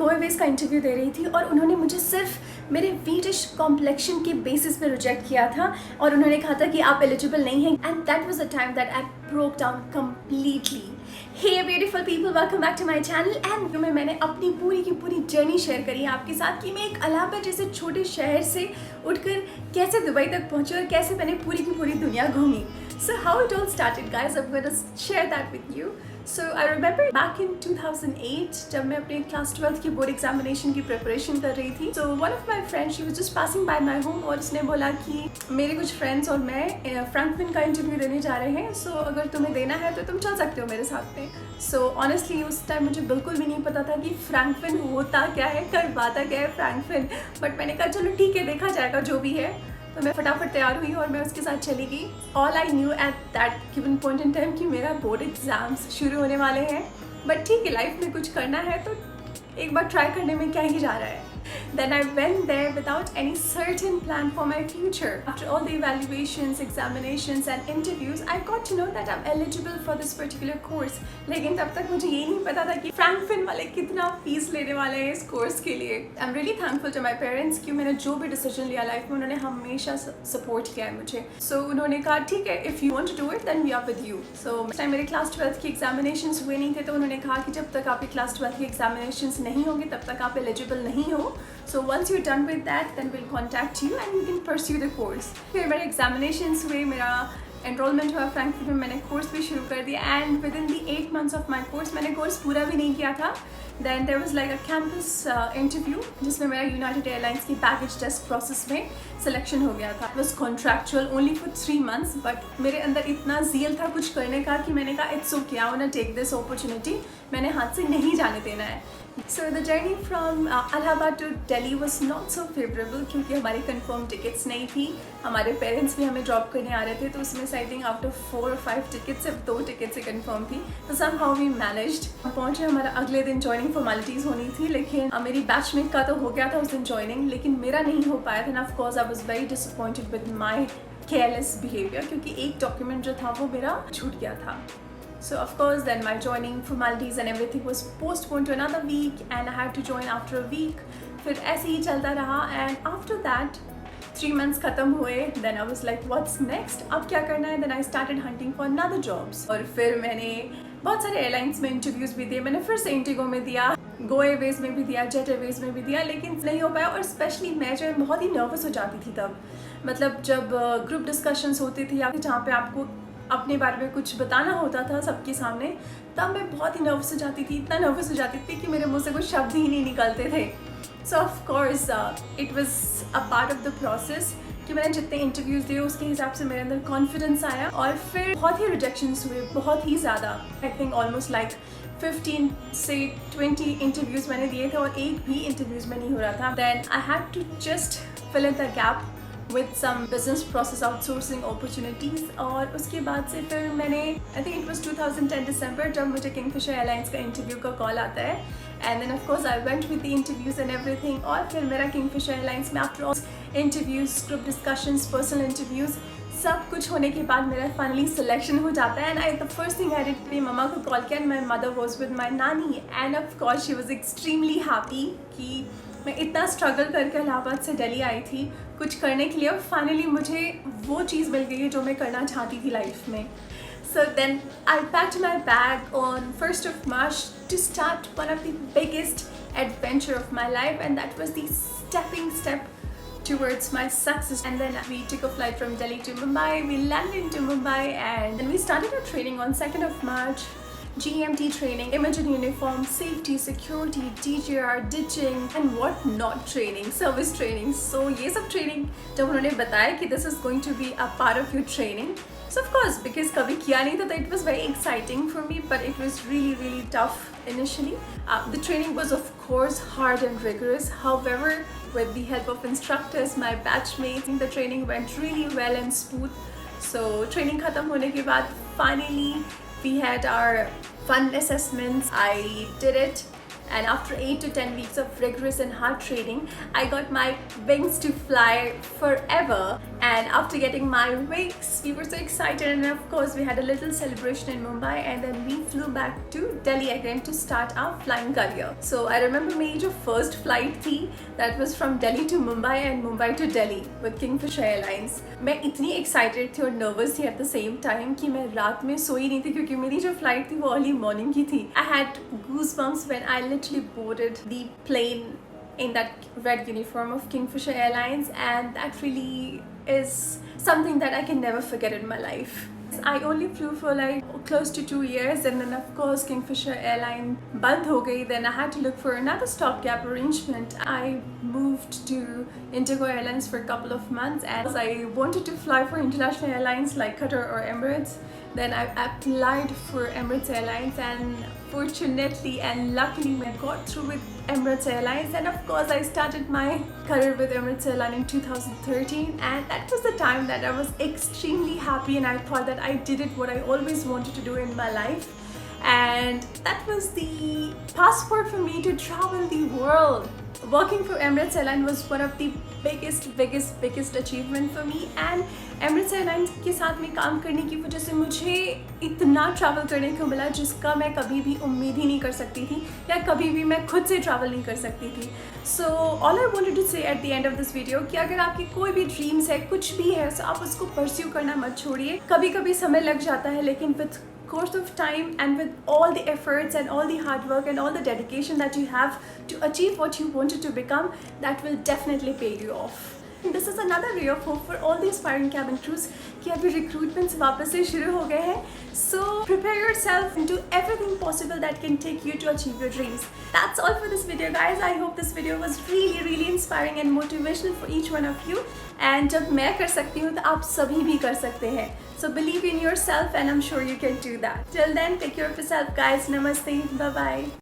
गोएवेज का इंटरव्यू दे रही थी और उन्होंने मुझे सिर्फ मेरे वीटिश कॉम्प्लेक्शन के बेसिस पे रिजेक्ट किया था और उन्होंने कहा था कि आप एलिजिबल नहीं हैं and that was the time that I broke down completely. Hey beautiful people, welcome back to my channel. And मैंने अपनी पूरी की पूरी जर्नी शेयर करी है आपके साथ कि मैं एक इलाहाबाद जैसे छोटे शहर से उठकर कैसे दुबई तक पहुंची और कैसे मैंने पूरी की पूरी दुनिया घूमी। So how it all started, guys, I'm going to share that with you. So I remember back in 2008 जब मैं अपने क्लास 12 की बोर्ड एग्जामिनेशन की प्रिपरेशन कर रही थी, so one of my friends, she was just passing by my home और उसने बोला कि मेरे कुछ फ्रेंड्स और मैं फ्रैंकफिन का इंटरव्यू देने जा रहे हैं, so अगर तुम्हें देना है तो तुम चल सकते हो मेरे साथ में। So honestly उस टाइम मुझे बिल्कुल भी नहीं पता था कि फ्रैंकफिन होता क्या है, करवाता क्या है फ्रैंकफिन, बट मैंने कहा चलो ठीक है, देखा जाएगा जो भी है। तो मैं फटाफट तैयार हुई और मैं उसके साथ चली गई। All I knew at that given point in time कि मेरा बोर्ड एग्जाम्स शुरू होने वाले हैं, बट ठीक है, लाइफ में कुछ करना है तो एक बार ट्राई करने में क्या ही जा रहा है। Then I went there without any certain plan for my future. After all the evaluations, examinations and interviews, I got to know that I'm eligible for this particular course. लेकिन तब तक मुझे ये नहीं पता था कि फ्रैंकफिन वाले कितना फीस लेने वाले हैं इस कोर्स के लिए। I'm really thankful to my parents कि मैंने जो भी डिसीजन लिया लाइफ में उन्होंने हमेशा सपोर्ट किया है मुझे। So उन्होंने कहा ठीक है, if you want to do it then we are with you. So उस टाइम मेरे क्लास 12 की एग्जामिनेशंस हुए नहीं थे, तो उन्होंने कहा कि जब तक आपकी क्लास 12 की एग्जामिनेशंस नहीं होंगे तब तक आप एलिजिबल नहीं हो। So once you're done with that, then we'll contact you and you can pursue the course. फिर मेरे examinations हुए, मेरा enrollment हुआ फ्रैंकफर्ट में, मैंने कोर्स भी शुरू कर दिया and within the 8 months of my course मैंने कोर्स पूरा भी नहीं किया था। Then there was like a campus interview जिसमें मेरा यूनाइटेड एयरलाइंस की बैगेज टेस्ट प्रोसेस में सिलेक्शन हो गया था। It was contractual only for 3 months, but मेरे अंदर इतना ज़ील था कुछ करने का कि मैंने कहा it's okay, I wanna take this opportunity, मैंने हाथ से नहीं जाने देना है। So the journey from Allahabad to Delhi was not so favorable क्योंकि हमारी कंफर्म टिकट्स नहीं थी। हमारे पेरेंट्स भी हमें ड्रॉप करने आ रहे थे, तो उसमें से I think out of 4 or 5 tickets सिर्फ 2 टिकट्स से कंफर्म थी। तो somehow we managed। हम पहुँचे, हमारा अगले दिन ज्वाइनिंग फॉर्मेलिटीज़ होनी थी, लेकिन मेरी बैचमेट का तो हो गया था उस दिन ज्वाइनिंग, लेकिन मेरा नहीं हो पाया था। Of course I was very disappointed with my careless behaviour क्योंकि एक डॉक्यूमेंट जो था वो मेरा छूट गया था। So of course then my joining formalities and everything was postponed to another week and I had to join after a week. फिर ऐसे ही चलता रहा and after that 3 months ख़त्म हुए। Then I was like what's next, अब क्या करना है। Then I started hunting for another jobs और फिर मैंने बहुत सारे एयरलाइंस में इंटरव्यूज़ भी दिए। मैंने फिर से इंडिगो में दिया, गो एयरवेज में भी दिया, जेट एयरवेज में भी दिया, लेकिन नहीं हो पाया। और स्पेशली मैं जो बहुत ही नर्वस हो जाती थी तब, मतलब जब ग्रुप डिस्कशंस होती थी या जहाँ पे आपको अपने बारे में कुछ बताना होता था सबके सामने, तब मैं बहुत ही नर्वस हो जाती थी, इतना नर्वस हो जाती थी कि मेरे मुंह से कुछ शब्द ही नहीं निकलते थे। सो of course it was a part of the process कि मैंने जितने इंटरव्यूज़ दिए उसके हिसाब से मेरे अंदर कॉन्फिडेंस आया। और फिर बहुत ही रिजेक्शंस हुए, बहुत ही ज़्यादा। आई थिंक ऑलमोस्ट लाइक 15 से 20 इंटरव्यूज़ मैंने दिए थे और एक भी इंटरव्यूज़ में नहीं हो रहा था। Then I had to just fill in the gap with some business process outsourcing opportunities। और उसके बाद से फिर मैंने I think it was 2010 December जब मुझे किंगफिशर एयरलाइंस का इंटरव्यू का कॉल आता है and then of course I went with the interviews and everything। और फिर मेरा किंगफिशर एयरलाइंस में after all interviews, group discussions, personal interviews, सब कुछ होने के बाद मेरा फाइनली सिलेक्शन हो जाता है। And the first thing I did, मेरी मम्मा को कॉल किया and my mother was with my nanny and of course she was extremely happy कि मैं इतना स्ट्रगल करके इलाहाबाद से दिल्ली आई थी कुछ करने के लिए और फाइनली मुझे वो चीज़ मिल गई है जो मैं करना चाहती थी लाइफ में। So then I packed my bag on 1st of March to start one of the biggest adventure of my life, and that was the stepping step towards my success. And then we took a flight from Delhi to Mumbai. We landed into Mumbai and then we started our training on 2nd of March. GMT training, imagine uniform, safety, security, DGR, ditching and what not training, service training। So ये सब training जब उन्होंने बताया कि this is going to be a part of your training, so of course because कभी किया नहीं था तो it was very exciting for me, but it was really tough initially। The training was of course hard and rigorous, however with the help of instructors, my batchmates, the training went really well and smooth। So training ख़त्म होने के बाद finally we had our fun assessments। I did it and after 8 to 10 weeks of rigorous and hard training, I got my wings to fly forever. And after getting my wings, we were so excited, and of course we had a little celebration in Mumbai, and then we flew back to Delhi again to start our flying career. So I remember मेरी जो first flight थी, that was from Delhi to Mumbai and Mumbai to Delhi with Kingfisher Airlines. मैं इतनी excited थी और nervous थी at the same time कि मैं रात में सोई नहीं थी, क्योंकि मेरी जो flight थी वो early morning की थी. I had goosebumps when I literally boarded the plane in that red uniform of Kingfisher Airlines, and that really is something that I can never forget in my life. I only flew for like close to 2 years, and then of course Kingfisher Airline band ho gayi. Then I had to look for another stopgap arrangement. I moved to Indigo Airlines for a couple of months, and I wanted to fly for international airlines like Qatar or Emirates. Then I applied for Emirates Airlines, and fortunately and luckily I got through with Emirates Airlines. And of course I started my career with Emirates Airlines in 2013, and that was the time that I was extremely happy, and I thought that I did it what I always wanted to do in my life, and that was the passport for me to travel the world. Working for Emirates Airlines was one of the biggest achievement for me, and Emirates Airlines के साथ में काम करने की वजह से मुझे इतना ट्रैवल करने को मिला जिसका मैं कभी भी उम्मीद ही नहीं कर सकती थी, या कभी भी मैं खुद से ट्रैवल नहीं कर सकती थी. So all I wanted to say at the end of this video कि अगर आपकी कोई भी ड्रीम्स है, कुछ भी है, तो आप उसको परस्यू करना मत छोड़िए. कभी कभी समय लग जाता है, लेकिन with course of time and with all the efforts and all the hard work and all the dedication that you have to achieve what you wanted to become, that will definitely pay you off. This is another ray of hope for all the aspiring cabin crews कि अभी recruitments वापस से शुरू हो गए हैं. So prepare yourself and do everything possible that can take you to achieve your dreams. That's all for this video, guys. I hope this video was really inspiring and motivational for each one of you. And जब मैं कर सकती हूँ तो आप सभी भी कर सकते हैं. So believe in yourself, and I'm sure you can do that. Till then, take care of yourself, guys. Namaste. Bye bye.